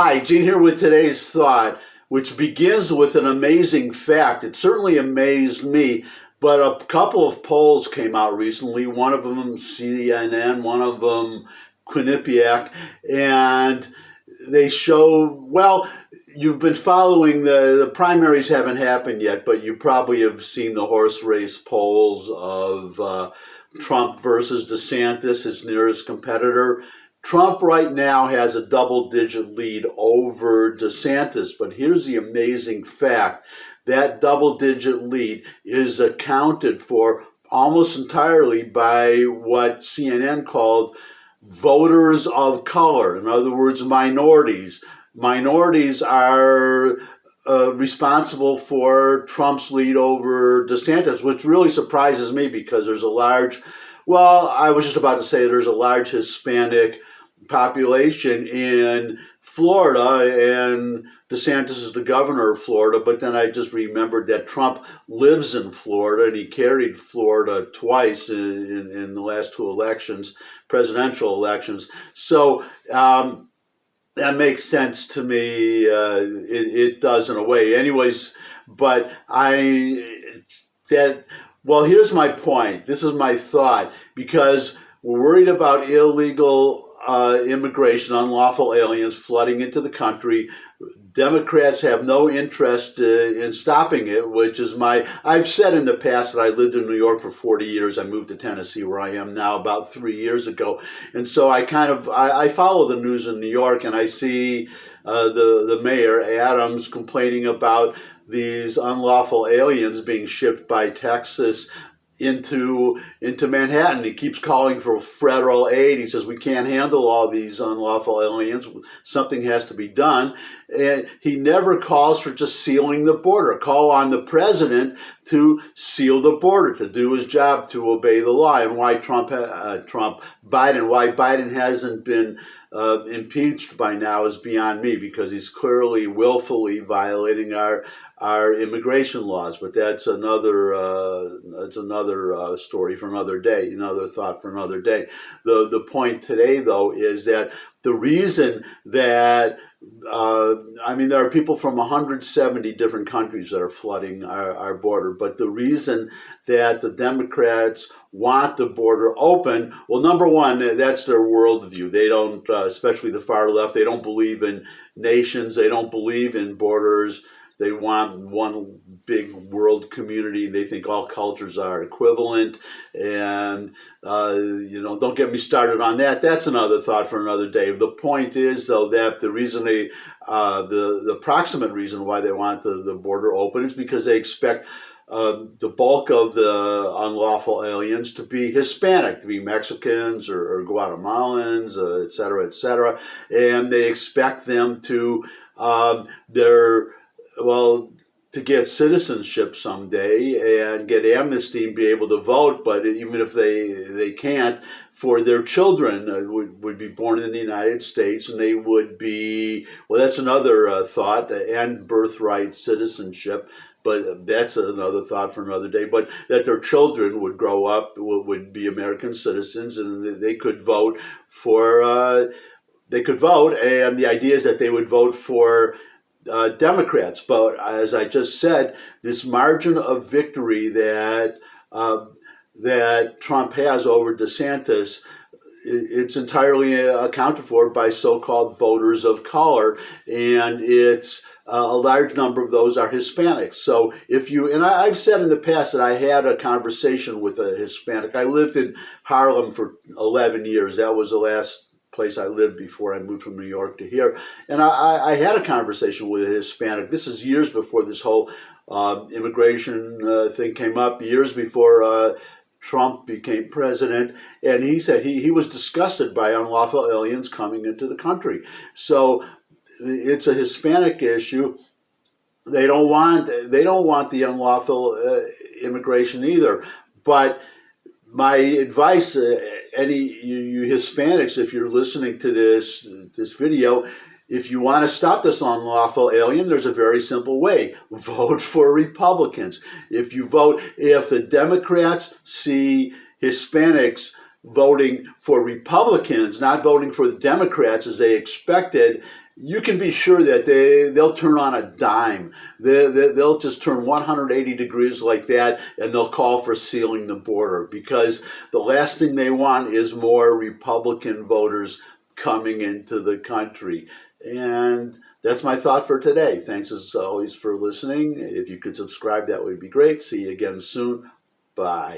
Hi, Gene here with today's thought, which begins with an amazing fact. It certainly amazed me, but a couple of polls came out recently, one of them CNN, one of them Quinnipiac, and they show, well, you've been following the primaries haven't happened yet, but you probably have seen the horse race polls of Trump versus DeSantis, his nearest competitor. Trump right now has a double-digit lead over DeSantis, but here's the amazing fact. That double-digit lead is accounted for almost entirely by what CNN called voters of color. In other words, minorities. Minorities are responsible for Trump's lead over DeSantis, which really surprises me because there's a large, well, I was just about to say there's a large Hispanic population in Florida, and DeSantis is the governor of Florida, but then I just remembered that Trump lives in Florida, and he carried Florida twice in the last two elections, presidential elections. So that makes sense to me. It does in a way. Anyways, but well, here's my point. This is my thought, because we're worried about illegal immigration, unlawful aliens flooding into the country. Democrats have no interest in stopping it, which is I've said in the past that I lived in New York for 40 years. I moved to Tennessee, where I am now, about 3 years ago. And so I follow the news in New York, and I see the mayor, Adams, complaining about these unlawful aliens being shipped by Texas into Manhattan. He keeps calling for federal aid. He says we can't handle all these unlawful aliens. Something has to be done. And he never calls for just sealing the border. Call on the president to seal the border, to do his job, to obey the law. And why Biden hasn't been impeached by now is beyond me, because he's clearly willfully violating our immigration laws. But that's another story for another day, another thought for another day. The point today, though, is that the reason that there are people from 170 different countries that are flooding our border, but the reason that the Democrats want the border open, well, number one, that's their worldview. They don't, especially the far left, they don't believe in nations. They don't believe in borders. They want one big world community. They think all cultures are equivalent. And, don't get me started on that. That's another thought for another day. The point is, though, that the reason the approximate reason why they want the border open is because they expect the bulk of the unlawful aliens to be Hispanic, to be Mexicans or Guatemalans, et cetera, and they expect them to to get citizenship someday and get amnesty and be able to vote. But even if they can't, for their children would be born in the United States, and they would be, well, that's another thought, and birthright citizenship. But that's another thought for another day. But that their children would grow up, would be American citizens, and they could vote and the idea is that they would vote for Democrats. But as I just said, this margin of victory that Trump has over DeSantis, it's entirely accounted for by so-called voters of color, and it's a large number of those are Hispanics. So I've said in the past that I had a conversation with a Hispanic. I lived in Harlem for 11 years. That was the last place I lived before I moved from New York to here. And I had a conversation with a Hispanic. This is years before this whole immigration thing came up, years before Trump became president. And he said he was disgusted by unlawful aliens coming into the country. So it's a Hispanic issue. They don't want the unlawful immigration either. But my advice, you Hispanics, if you're listening to this video, if you want to stop this unlawful alien, there's a very simple way. Vote for Republicans. If the Democrats see Hispanics voting for Republicans, not voting for the Democrats as they expected, you can be sure that they'll turn on a dime. They'll just turn 180 degrees like that, and they'll call for sealing the border, because the last thing they want is more Republican voters coming into the country. And that's my thought for today. Thanks as always for listening. If you could subscribe, that would be great. See you again soon. Bye.